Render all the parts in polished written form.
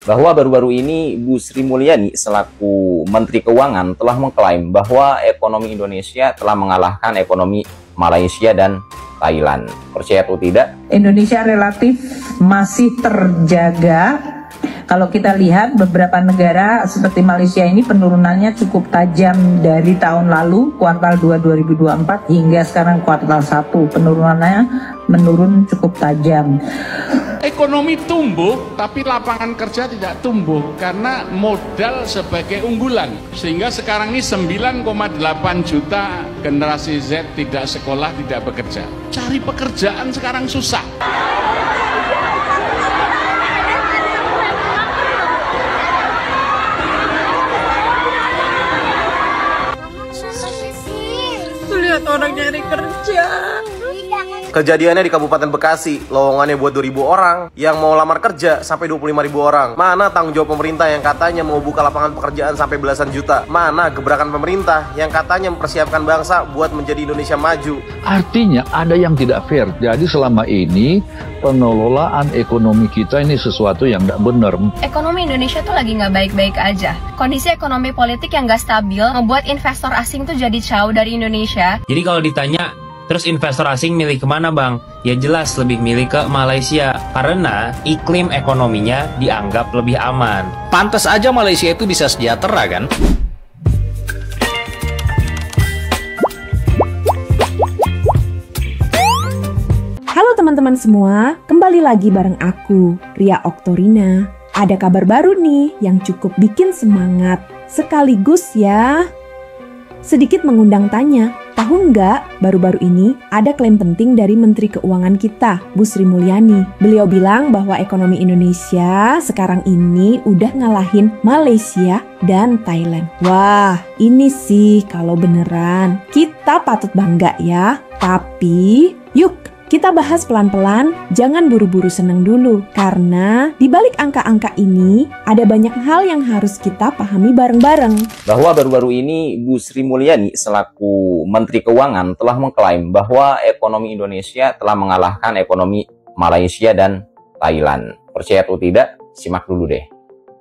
bahwa baru-baru ini Bu Sri Mulyani selaku Menteri Keuangan telah mengklaim bahwa ekonomi Indonesia telah mengalahkan ekonomi Malaysia dan Thailand. Percaya atau tidak? Indonesia relatif masih terjaga. Kalau kita lihat beberapa negara seperti Malaysia ini penurunannya cukup tajam dari tahun lalu kuartal 2 2024 hingga sekarang kuartal 1 penurunannya menurun cukup tajam. Ekonomi tumbuh tapi lapangan kerja tidak tumbuh karena modal sebagai unggulan, sehingga sekarang ini 9,8 juta generasi Z tidak sekolah, tidak bekerja. Cari pekerjaan sekarang susah. Lihat orang nyari kerja. Kejadiannya di Kabupaten Bekasi, lowongannya buat 2.000 orang, yang mau lamar kerja sampai 25.000 orang. Mana tanggung jawab pemerintah yang katanya mau buka lapangan pekerjaan sampai belasan juta? Mana gebrakan pemerintah yang katanya mempersiapkan bangsa buat menjadi Indonesia maju? Artinya ada yang tidak fair. Jadi selama ini pengelolaan ekonomi kita ini sesuatu yang tidak benar. Ekonomi Indonesia tuh lagi nggak baik-baik aja. Kondisi ekonomi politik yang nggak stabil membuat investor asing tuh jadi jauh dari Indonesia. Jadi kalau ditanya, terus investor asing milih kemana bang? Ya jelas lebih milih ke Malaysia karena iklim ekonominya dianggap lebih aman. Pantas aja Malaysia itu bisa sejahtera kan? Halo teman-teman semua, kembali lagi bareng aku, Ria Oktorina. Ada kabar baru nih yang cukup bikin semangat, sekaligus ya sedikit mengundang tanya. Tahu nggak, baru-baru ini ada klaim penting dari Menteri Keuangan kita, Bu Sri Mulyani. Beliau bilang bahwa ekonomi Indonesia sekarang ini udah ngalahin Malaysia dan Thailand. Wah, ini sih kalau beneran kita patut bangga ya. Tapi, yuk kita bahas pelan-pelan, jangan buru-buru seneng dulu. Karena di balik angka-angka ini, ada banyak hal yang harus kita pahami bareng-bareng. Bahwa baru-baru ini Bu Sri Mulyani selaku Menteri Keuangan telah mengklaim bahwa ekonomi Indonesia telah mengalahkan ekonomi Malaysia dan Thailand. Percaya atau tidak? Simak dulu deh.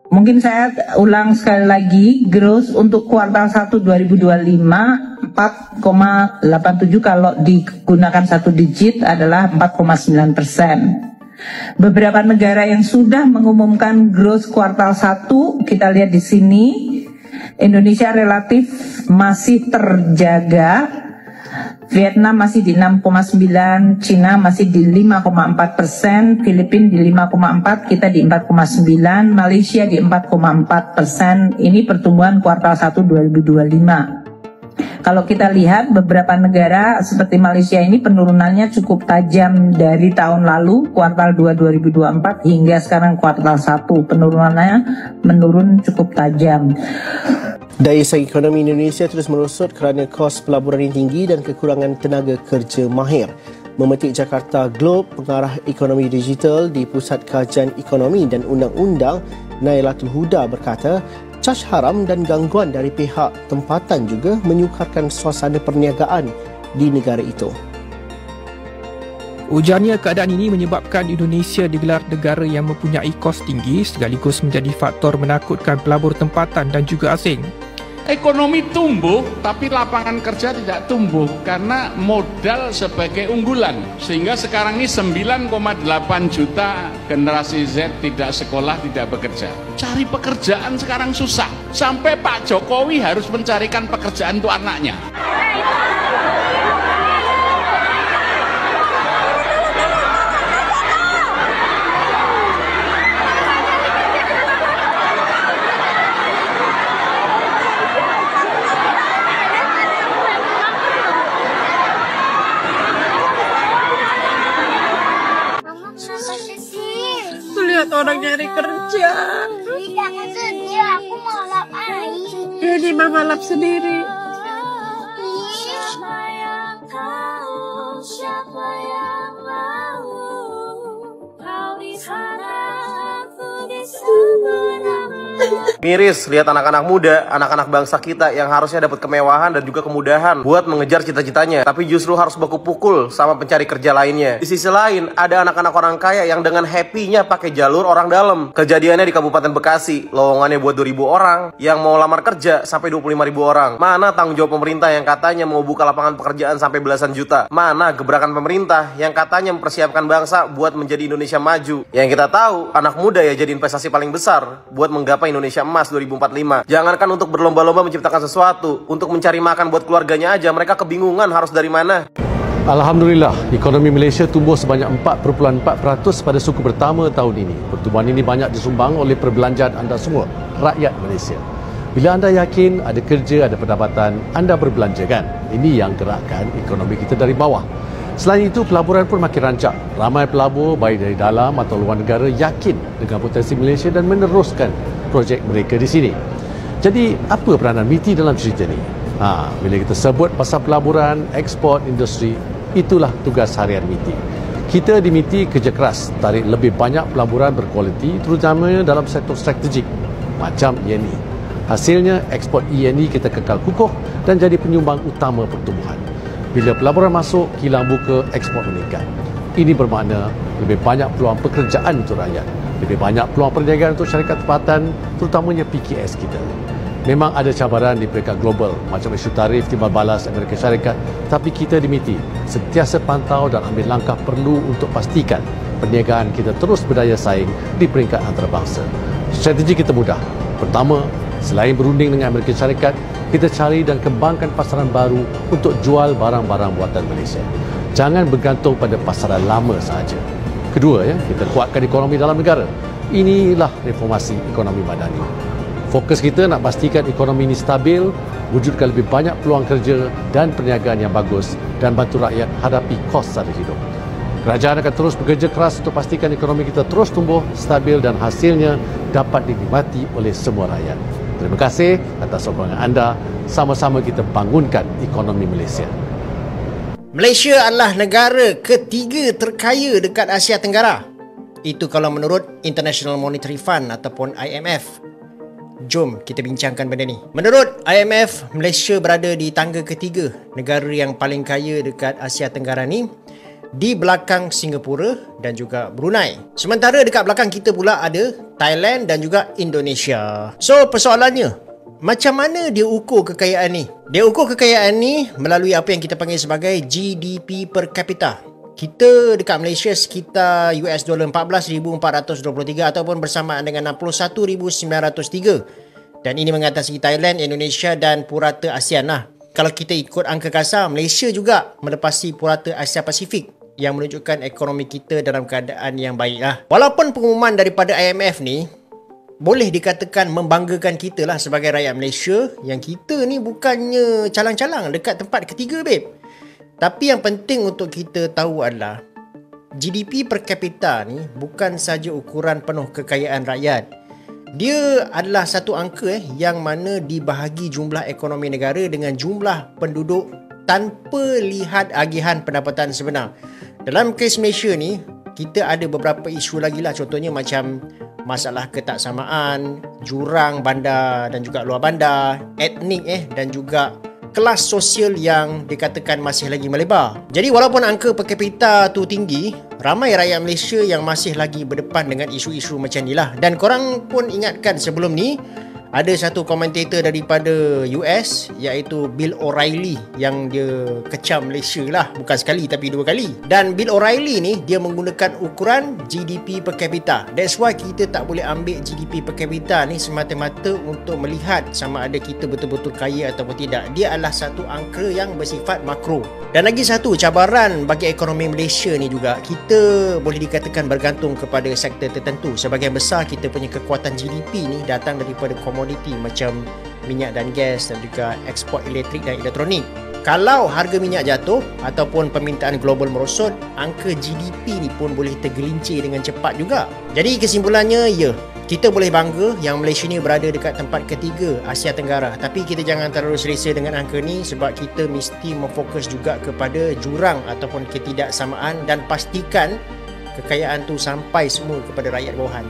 Mungkin saya ulang sekali lagi, growth untuk kuartal 1 2025 4,87, kalau digunakan satu digit adalah 4,9%. Beberapa negara yang sudah mengumumkan growth kuartal 1, kita lihat di sini, Indonesia relatif masih terjaga. Vietnam masih di 6,9, Cina masih di 5,4%, Filipina di 5,4, kita di 4,9, Malaysia di 4,4%. Ini pertumbuhan kuartal 1 2025. Kalau kita lihat beberapa negara seperti Malaysia ini penurunannya cukup tajam dari tahun lalu kuartal 2 2024 hingga sekarang kuartal 1 penurunannya menurun cukup tajam. Daya saing ekonomi Indonesia terus merosot kerana kos pelaburan yang tinggi dan kekurangan tenaga kerja mahir. Memetik Jakarta Globe, pengarah ekonomi digital di Pusat Kajian Ekonomi dan Undang-Undang, Nailatul Huda berkata, caj haram dan gangguan dari pihak tempatan juga menyukarkan suasana perniagaan di negara itu. Ujarnya keadaan ini menyebabkan Indonesia digelar negara yang mempunyai kos tinggi sekaligus menjadi faktor menakutkan pelabur tempatan dan juga asing. Ekonomi tumbuh tapi lapangan kerja tidak tumbuh karena modal sebagai unggulan, sehingga sekarang ini 9,8 juta generasi Z tidak sekolah, tidak bekerja. Cari pekerjaan sekarang susah, sampai Pak Jokowi harus mencarikan pekerjaan untuk anaknya. Lihat orang nyari kerja. Jangan sedih, aku mau lap air. Ini mama lap sendiri. Siapa yang tahu, siapa yang mau, kau di sana, aku di sana. Miris lihat anak-anak muda, anak-anak bangsa kita yang harusnya dapat kemewahan dan juga kemudahan buat mengejar cita-citanya, tapi justru harus baku pukul sama pencari kerja lainnya. Di sisi lain, ada anak-anak orang kaya yang dengan happy-nya pakai jalur orang dalam. Kejadiannya di Kabupaten Bekasi, lowongannya buat 2.000 orang, yang mau lamar kerja sampai 25.000 orang. Mana tanggung jawab pemerintah yang katanya mau buka lapangan pekerjaan sampai belasan juta? Mana gebrakan pemerintah yang katanya mempersiapkan bangsa buat menjadi Indonesia maju? Yang kita tahu, anak muda ya jadi investasi paling besar buat menggapai Indonesia Emas 2045. Jangankan untuk berlomba-lomba menciptakan sesuatu, untuk mencari makan buat keluarganya aja mereka kebingungan harus dari mana. Alhamdulillah, ekonomi Malaysia tumbuh sebanyak 4.4% pada suku pertama tahun ini. Pertumbuhan ini banyak disumbang oleh perbelanjaan anda semua, rakyat Malaysia. Bila anda yakin ada kerja, ada pendapatan, anda berbelanja kan? Ini yang gerakkan ekonomi kita dari bawah. Selain itu, pelaburan pun makin rancak. Ramai pelabur, baik dari dalam atau luar negara, yakin dengan potensi Malaysia dan meneruskan projek mereka di sini. Jadi, apa peranan MITI dalam cerita ini? Bila kita sebut pasal pelaburan, ekspor, industri, itulah tugas harian MITI. Kita di MITI kerja keras tarik lebih banyak pelaburan berkualiti, terutamanya dalam sektor strategik macam ENI. Hasilnya, ekspor ENI kita kekal kukuh dan jadi penyumbang utama pertumbuhan. Bila pelaburan masuk, kilang buka, ekspor meningkat. Ini bermakna lebih banyak peluang pekerjaan untuk rakyat, lebih banyak peluang perniagaan untuk syarikat tempatan, terutamanya PKS kita. Memang ada cabaran di peringkat global, macam isu tarif timbal balas Amerika Syarikat, tapi kita di MITI sentiasa pantau dan ambil langkah perlu untuk pastikan perniagaan kita terus berdaya saing di peringkat antarabangsa. Strategi kita mudah. Pertama, selain berunding dengan Amerika Syarikat, kita cari dan kembangkan pasaran baru untuk jual barang-barang buatan Malaysia. Jangan bergantung pada pasaran lama sahaja. Kedua, kita kuatkan ekonomi dalam negara. Inilah reformasi ekonomi madani. Fokus kita nak pastikan ekonomi ini stabil, wujudkan lebih banyak peluang kerja dan perniagaan yang bagus dan bantu rakyat hadapi kos sara hidup. Kerajaan akan terus bekerja keras untuk pastikan ekonomi kita terus tumbuh, stabil dan hasilnya dapat dinikmati oleh semua rakyat. Terima kasih atas sokongan anda. Sama-sama kita bangunkan ekonomi Malaysia. Malaysia adalah negara ketiga terkaya dekat Asia Tenggara. Itu kalau menurut International Monetary Fund ataupun IMF. Jom kita bincangkan benda ni. Menurut IMF, Malaysia berada di tangga ketiga negara yang paling kaya dekat Asia Tenggara ni, di belakang Singapura dan juga Brunei. Sementara dekat belakang kita pula ada Thailand dan juga Indonesia. So persoalannya, macam mana dia ukur kekayaan ni? Dia ukur kekayaan ni melalui apa yang kita panggil sebagai GDP per capita. Kita dekat Malaysia sekitar $14,423 ataupun bersamaan dengan 61,903. Dan ini mengatasi Thailand, Indonesia dan purata ASEAN lah. Kalau kita ikut angka kasar, Malaysia juga melepasi purata Asia Pasifik yang menunjukkan ekonomi kita dalam keadaan yang baik lah. Walaupun pengumuman daripada IMF ni boleh dikatakan membanggakan kita lah sebagai rakyat Malaysia, yang kita ni bukannya calang-calang dekat tempat ketiga, babe. Tapi yang penting untuk kita tahu adalah GDP per capita ni bukan saja ukuran penuh kekayaan rakyat. Dia adalah satu angka yang mana dibahagi jumlah ekonomi negara dengan jumlah penduduk tanpa lihat agihan pendapatan sebenar. Dalam kes Malaysia ni, kita ada beberapa isu lagi lah. Contohnya macam masalah ketaksamaan, jurang bandar dan juga luar bandar, etnik dan juga kelas sosial yang dikatakan masih lagi melebar. Jadi walaupun angka per kapita tu tinggi, ramai rakyat Malaysia yang masih lagi berdepan dengan isu-isu macam ni lah. Dan korang pun ingatkan sebelum ni, ada satu komentator daripada US iaitu Bill O'Reilly yang dia kecam Malaysia lah, bukan sekali tapi dua kali. Dan Bill O'Reilly ni dia menggunakan ukuran GDP per capita. That's why kita tak boleh ambil GDP per capita ni semata-mata untuk melihat sama ada kita betul-betul kaya ataupun tidak. Dia adalah satu angka yang bersifat makro. Dan lagi satu cabaran bagi ekonomi Malaysia ni juga, kita boleh dikatakan bergantung kepada sektor tertentu. Sebahagian besar kita punya kekuatan GDP ni datang daripada komoditi macam minyak dan gas dan juga ekspor elektrik dan elektronik. Kalau harga minyak jatuh ataupun permintaan global merosot, angka GDP ni pun boleh tergelincir dengan cepat juga. Jadi kesimpulannya, ya, kita boleh bangga yang Malaysia ni berada dekat tempat ketiga Asia Tenggara. Tapi kita jangan terlalu selesa dengan angka ni sebab kita mesti memfokus juga kepada jurang ataupun ketidaksamaan dan pastikan kekayaan tu sampai semua kepada rakyat bawahan.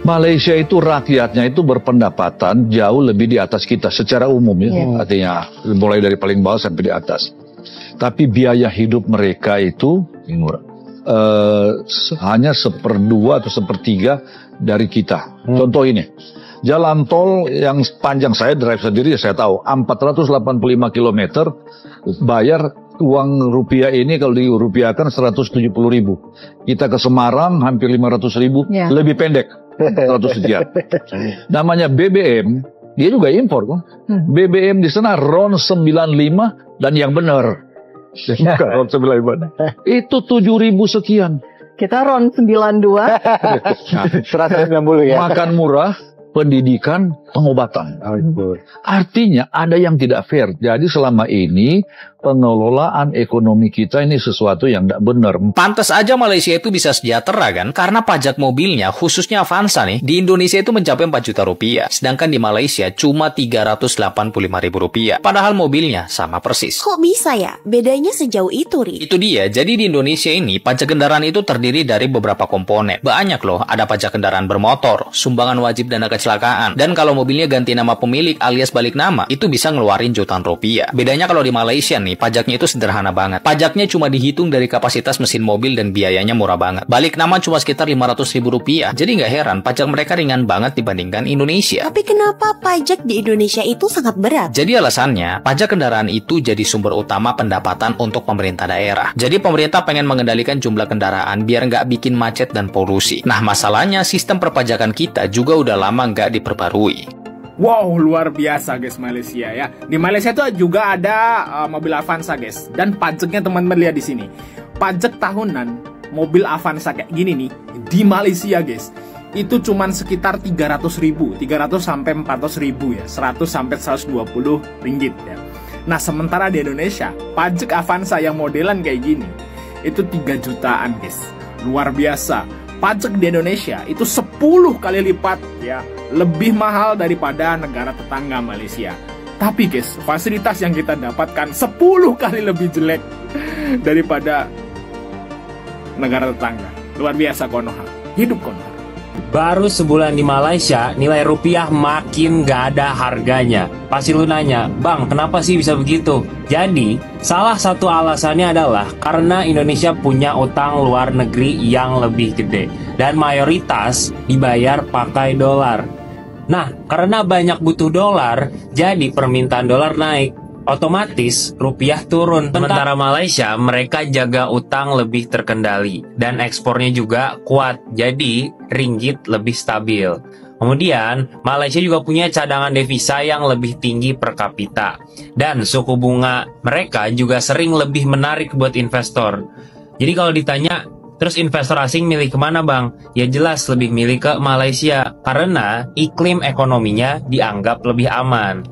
Malaysia itu rakyatnya itu berpendapatan jauh lebih di atas kita secara umum ya. Artinya mulai dari paling bawah sampai di atas. Tapi biaya hidup mereka itu murah. Hanya 1/2 atau 1/3 dari kita. Contoh ini, jalan tol yang panjang saya drive sendiri saya tahu 485 km bayar uang rupiah ini kalau dirupiahkan 170.000. Kita ke Semarang hampir 500.000, lebih pendek 100 sekian. Namanya BBM, dia juga impor kan. BBM di sana RON 95 dan yang benar. Bukan RON 95. Itu 7.000 sekian. Kita RON 92. 190 ya. Makan murah, pendidikan, pengobatan. Artinya ada yang tidak fair. Jadi selama ini pengelolaan ekonomi kita ini sesuatu yang tidak benar. Pantas aja Malaysia itu bisa sejahtera kan? Karena pajak mobilnya, khususnya Avanza nih, di Indonesia itu mencapai 4 juta rupiah. Sedangkan di Malaysia cuma 385.000 rupiah. Padahal mobilnya sama persis. Kok bisa ya? Bedanya sejauh itu, Ri? Itu dia. Jadi di Indonesia ini, pajak kendaraan itu terdiri dari beberapa komponen. Banyak loh, ada pajak kendaraan bermotor, sumbangan wajib dana kecelakaan. Dan kalau mobilnya ganti nama pemilik alias balik nama, itu bisa ngeluarin jutaan rupiah. Bedanya kalau di Malaysia nih, pajaknya itu sederhana banget. Pajaknya cuma dihitung dari kapasitas mesin mobil dan biayanya murah banget. Balik nama cuma sekitar 500.000 rupiah. Jadi nggak heran, pajak mereka ringan banget dibandingkan Indonesia. Tapi kenapa pajak di Indonesia itu sangat berat? Jadi alasannya, pajak kendaraan itu jadi sumber utama pendapatan untuk pemerintah daerah. Jadi pemerintah pengen mengendalikan jumlah kendaraan biar nggak bikin macet dan polusi. Nah masalahnya, sistem perpajakan kita juga udah lama nggak diperbarui. Wow, luar biasa guys Malaysia ya. Di Malaysia itu juga ada mobil Avanza guys. Dan pajaknya teman-teman lihat di sini. Pajak tahunan mobil Avanza kayak gini nih di Malaysia guys. Itu cuman sekitar 300.000, 300 sampai 400.000 ya. 100 sampai 120 ringgit ya. Nah, sementara di Indonesia, pajak Avanza yang modelan kayak gini itu 3 jutaan guys. Luar biasa. Pajak di Indonesia itu 10 kali lipat ya, lebih mahal daripada negara tetangga Malaysia. Tapi guys, fasilitas yang kita dapatkan 10 kali lebih jelek daripada negara tetangga. Luar biasa Konoha. Hidup Konoha. Baru sebulan di Malaysia, nilai rupiah makin gak ada harganya. Pasti lu nanya, Bang, kenapa sih bisa begitu? Jadi, salah satu alasannya adalah karena Indonesia punya utang luar negeri yang lebih gede. Dan mayoritas dibayar pakai dolar. Nah, karena banyak butuh dolar, jadi permintaan dolar naik. Otomatis rupiah turun. Sementara Malaysia mereka jaga utang lebih terkendali dan ekspornya juga kuat, jadi ringgit lebih stabil. Kemudian Malaysia juga punya cadangan devisa yang lebih tinggi per kapita dan suku bunga mereka juga sering lebih menarik buat investor. Jadi kalau ditanya, terus investor asing milih kemana bang? Ya jelas lebih milih ke Malaysia karena iklim ekonominya dianggap lebih aman.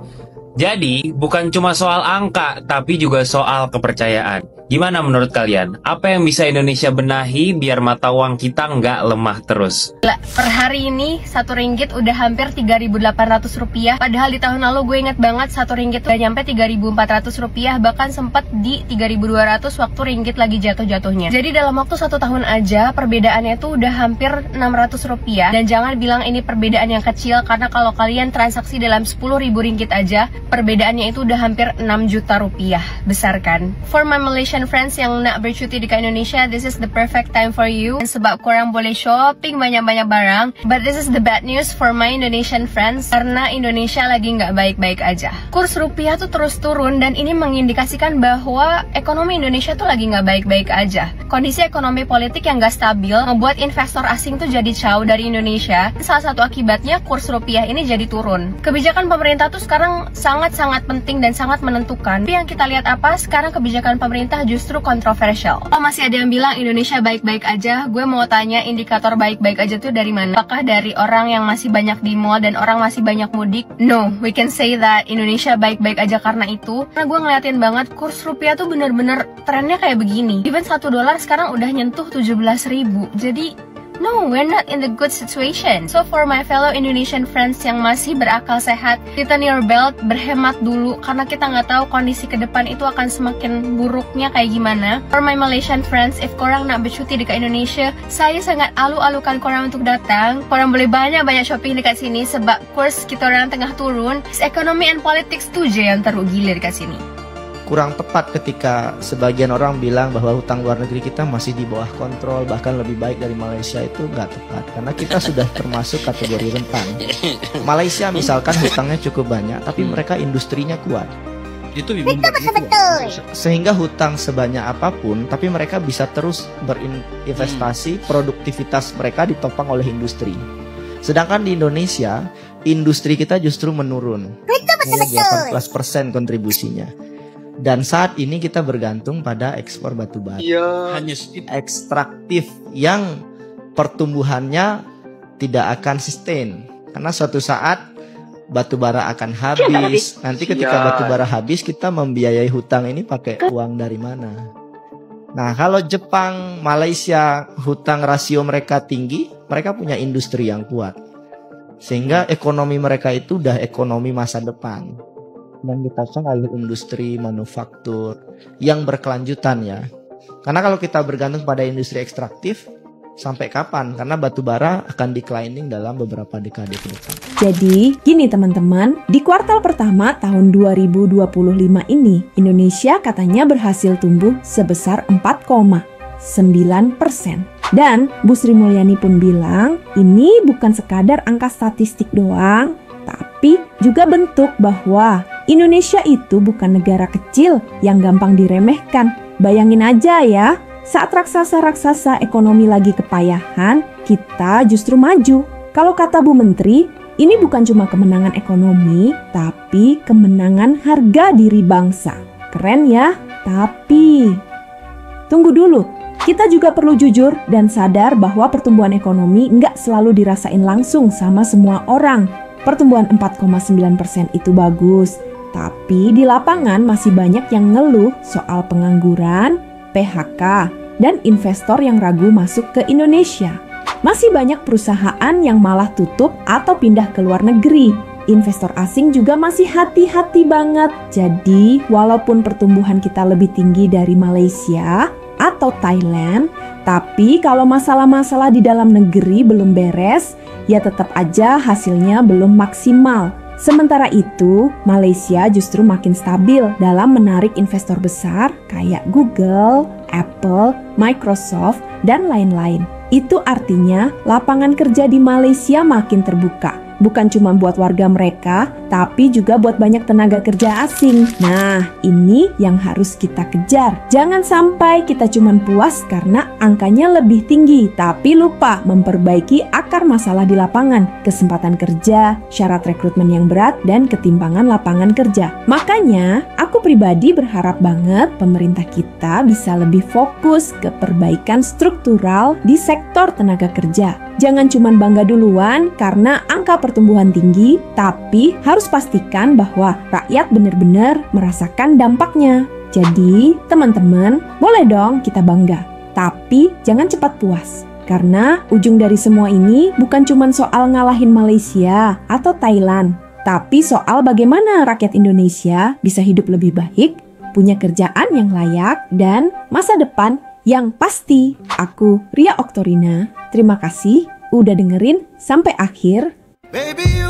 Jadi, bukan cuma soal angka, tapi juga soal kepercayaan. Gimana menurut kalian? Apa yang bisa Indonesia benahi biar mata uang kita nggak lemah terus? Per hari ini, 1 ringgit udah hampir 3.800 rupiah. Padahal di tahun lalu gue inget banget 1 ringgit udah nyampe 3.400 rupiah. Bahkan sempat di 3.200 waktu ringgit lagi jatuh-jatuhnya. Jadi dalam waktu 1 tahun aja, perbedaannya tuh udah hampir 600 rupiah. Dan jangan bilang ini perbedaan yang kecil, karena kalau kalian transaksi dalam 10.000 ringgit aja, perbedaannya itu udah hampir 6 juta rupiah. Besar kan? For my Malaysian friends yang nak bercuti di Indonesia, this is the perfect time for you. Sebab korang boleh shopping banyak-banyak barang. But this is the bad news for my Indonesian friends, karena Indonesia lagi nggak baik-baik aja. Kurs rupiah tuh terus turun dan ini mengindikasikan bahwa ekonomi Indonesia tuh lagi nggak baik-baik aja. Kondisi ekonomi politik yang nggak stabil membuat investor asing tuh jadi jauh dari Indonesia. Salah satu akibatnya kurs rupiah ini jadi turun. Kebijakan pemerintah tuh sekarang sangat-sangat penting dan sangat menentukan. Tapi yang kita lihat apa? Sekarang kebijakan pemerintah justru kontroversial. Oh, masih ada yang bilang Indonesia baik-baik aja. Gue mau tanya, indikator baik-baik aja tuh dari mana? Apakah dari orang yang masih banyak di mall dan orang masih banyak mudik? No, we can say that Indonesia baik-baik aja karena itu. Karena gue ngeliatin banget kurs rupiah tuh bener-bener trennya kayak begini. Even $1 sekarang udah nyentuh 17.000. Jadi No, we're not in the good situation. So for my fellow Indonesian friends yang masih berakal sehat, tighten your belt, berhemat dulu, karena kita nggak tahu kondisi ke depan itu akan semakin buruknya kayak gimana. For my Malaysian friends, if korang nak bercuti dekat Indonesia, saya sangat alu-alukan korang untuk datang. Korang boleh banyak-banyak shopping dekat sini sebab kurs kita orang tengah turun. Ekonomi and politics tu je yang teruk gila dekat sini. Kurang tepat ketika sebagian orang bilang bahwa hutang luar negeri kita masih di bawah kontrol, bahkan lebih baik dari Malaysia. Itu nggak tepat, karena kita sudah termasuk kategori rentan. Malaysia misalkan hutangnya cukup banyak, tapi mereka industrinya kuat. Itu betul. Sehingga hutang sebanyak apapun, tapi mereka bisa terus berinvestasi, produktivitas mereka ditopang oleh industri. Sedangkan di Indonesia, industri kita justru menurun. 18% kontribusinya. Dan saat ini kita bergantung pada ekspor batu bara. Hanya ekstraktif yang pertumbuhannya tidak akan sustain. Karena suatu saat batu bara akan habis. Nanti ketika batu bara habis, kita membiayai hutang ini pakai uang dari mana? Nah, kalau Jepang, Malaysia, hutang rasio mereka tinggi, mereka punya industri yang kuat. Sehingga ekonomi mereka itu udah ekonomi masa depan. Dan ditopang oleh industri manufaktur yang berkelanjutan ya. Karena kalau kita bergantung pada industri ekstraktif, sampai kapan? Karena batu bara akan declining dalam beberapa dekade ke depan. Jadi, gini teman-teman, di kuartal pertama tahun 2025 ini, Indonesia katanya berhasil tumbuh sebesar 4,9%. Dan Bu Sri Mulyani pun bilang, ini bukan sekadar angka statistik doang, tapi juga bentuk bahwa Indonesia itu bukan negara kecil yang gampang diremehkan. Bayangin aja ya, saat raksasa-raksasa ekonomi lagi kepayahan, kita justru maju. Kalau kata Bu Menteri, ini bukan cuma kemenangan ekonomi, tapi kemenangan harga diri bangsa. Keren ya? Tapi tunggu dulu, kita juga perlu jujur dan sadar bahwa pertumbuhan ekonomi nggak selalu dirasain langsung sama semua orang. Pertumbuhan 4,9% itu bagus, tapi di lapangan masih banyak yang ngeluh soal pengangguran, PHK, dan investor yang ragu masuk ke Indonesia. Masih banyak perusahaan yang malah tutup atau pindah ke luar negeri. Investor asing juga masih hati-hati banget. Jadi, walaupun pertumbuhan kita lebih tinggi dari Malaysia atau Thailand, tapi kalau masalah-masalah di dalam negeri belum beres, ya tetap aja hasilnya belum maksimal. Sementara itu, Malaysia justru makin stabil dalam menarik investor besar kayak Google, Apple, Microsoft, dan lain-lain. Itu artinya lapangan kerja di Malaysia makin terbuka. Bukan cuma buat warga mereka, tapi juga buat banyak tenaga kerja asing. Nah, ini yang harus kita kejar. Jangan sampai kita cuma puas karena angkanya lebih tinggi, tapi lupa memperbaiki akar masalah di lapangan, kesempatan kerja, syarat rekrutmen yang berat, dan ketimpangan lapangan kerja. Makanya, aku pribadi berharap banget pemerintah kita bisa lebih fokus ke perbaikan struktural di sektor tenaga kerja. Jangan cuma bangga duluan karena angka pertumbuhan tinggi, tapi harus pastikan bahwa rakyat benar-benar merasakan dampaknya. Jadi, teman-teman, boleh dong kita bangga, tapi jangan cepat puas. Karena ujung dari semua ini bukan cuma soal ngalahin Malaysia atau Thailand, tapi soal bagaimana rakyat Indonesia bisa hidup lebih baik, punya kerjaan yang layak, dan masa depan yang pasti. Aku, Ria Oktorina, terima kasih udah dengerin sampai akhir. Baby,